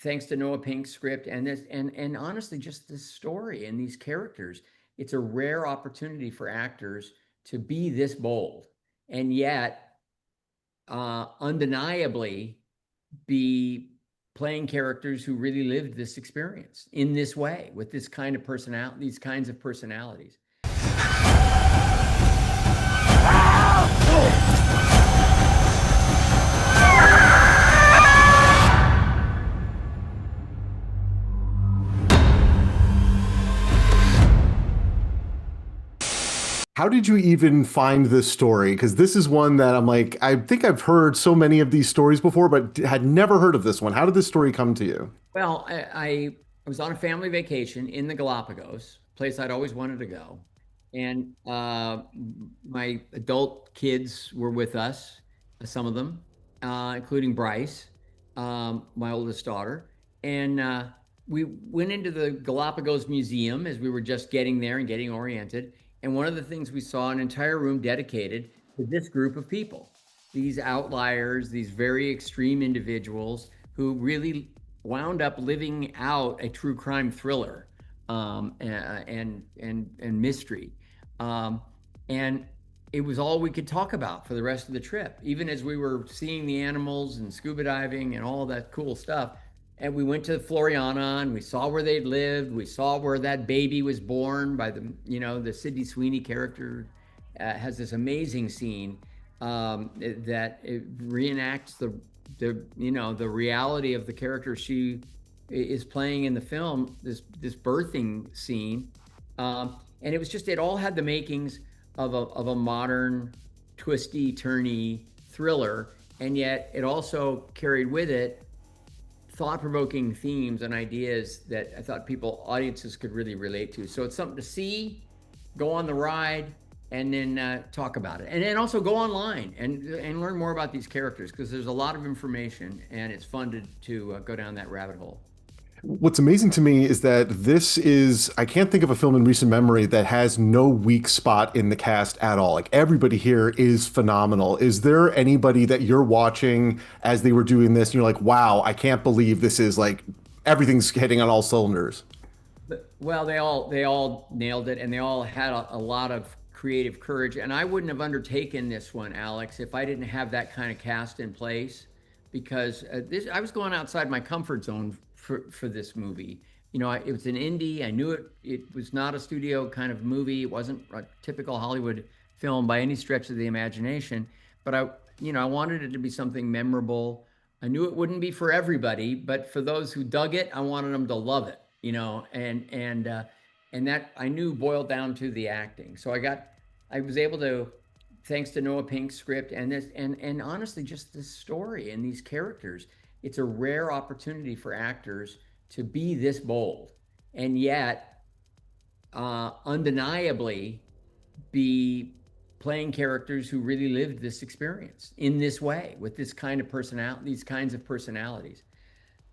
thanks to Noah Pink's script and this, and honestly, just this story and these characters, it's a rare opportunity for actors to be this bold and yet undeniably be playing characters who really lived this experience in this way with this kind of personality, these kinds of personalities. How did you even find this story? Because this is one that I'm like, I think I've heard so many of these stories before, but had never heard of this one. How did this story come to you? Well, I was on a family vacation in the Galapagos, place I'd always wanted to go. And my adult kids were with us, some of them, including Bryce, my oldest daughter. And we went into the Galapagos Museum as we were just getting there and getting oriented. And one of the things we saw, an entire room dedicated to this group of people, these outliers, these very extreme individuals who really wound up living out a true crime thriller and mystery. And it was all we could talk about for the rest of the trip, even as we were seeing the animals and scuba diving and all that cool stuff. And we went to Floreana and we saw where they'd lived. We saw where that baby was born by the Sydney Sweeney character has this amazing scene that it reenacts the reality of the character she is playing in the film, this birthing scene. And it all had the makings of a modern twisty, turny thriller. And yet it also carried with it thought-provoking themes and ideas that I thought audiences could really relate to. So it's something to see, go on the ride, and then talk about it. And then also go online and learn more about these characters, because there's a lot of information and it's fun to go down that rabbit hole. What's amazing to me is that I can't think of a film in recent memory that has no weak spot in the cast at all. Like, everybody here is phenomenal. Is there anybody that you're watching as they were doing this and you're like, wow, I can't believe this is like, everything's hitting on all cylinders? Well, they all nailed it, and they all had a lot of creative courage. And I wouldn't have undertaken this one, Alex, if I didn't have that kind of cast in place, because I was going outside my comfort zone for this movie. It was an indie. I knew it was not a studio kind of movie. It wasn't a typical Hollywood film by any stretch of the imagination, but I wanted it to be something memorable. I knew it wouldn't be for everybody, but for those who dug it, I wanted them to love it, and that I knew boiled down to the acting. So I was able to, thanks to Noah Pink's script and this, and honestly, just this story and these characters, it's a rare opportunity for actors to be this bold and yet undeniably be playing characters who really lived this experience in this way with this kind of personality, these kinds of personalities.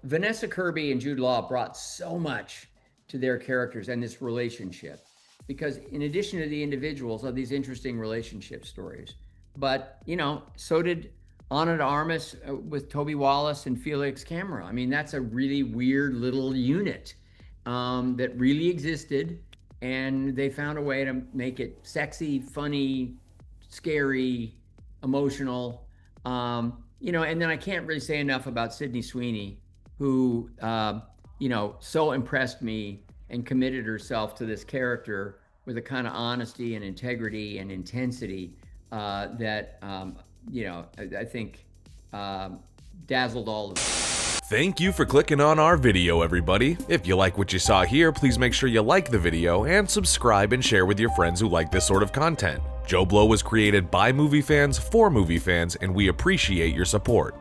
Vanessa Kirby and Jude Law brought so much to their characters and this relationship, because in addition to the individuals are these interesting relationship stories, but so did Ana de Armas with Toby Wallace and Felix Camera. I mean, that's a really weird little unit that really existed, and they found a way to make it sexy, funny, scary, emotional. And then I can't really say enough about Sydney Sweeney, who so impressed me and committed herself to this character with a kind of honesty and integrity and intensity that I think dazzled all of us. Thank you for clicking on our video, everybody. If you like what you saw here, please make sure you like the video and subscribe and share with your friends who like this sort of content. JoBlo was created by movie fans for movie fans, and we appreciate your support.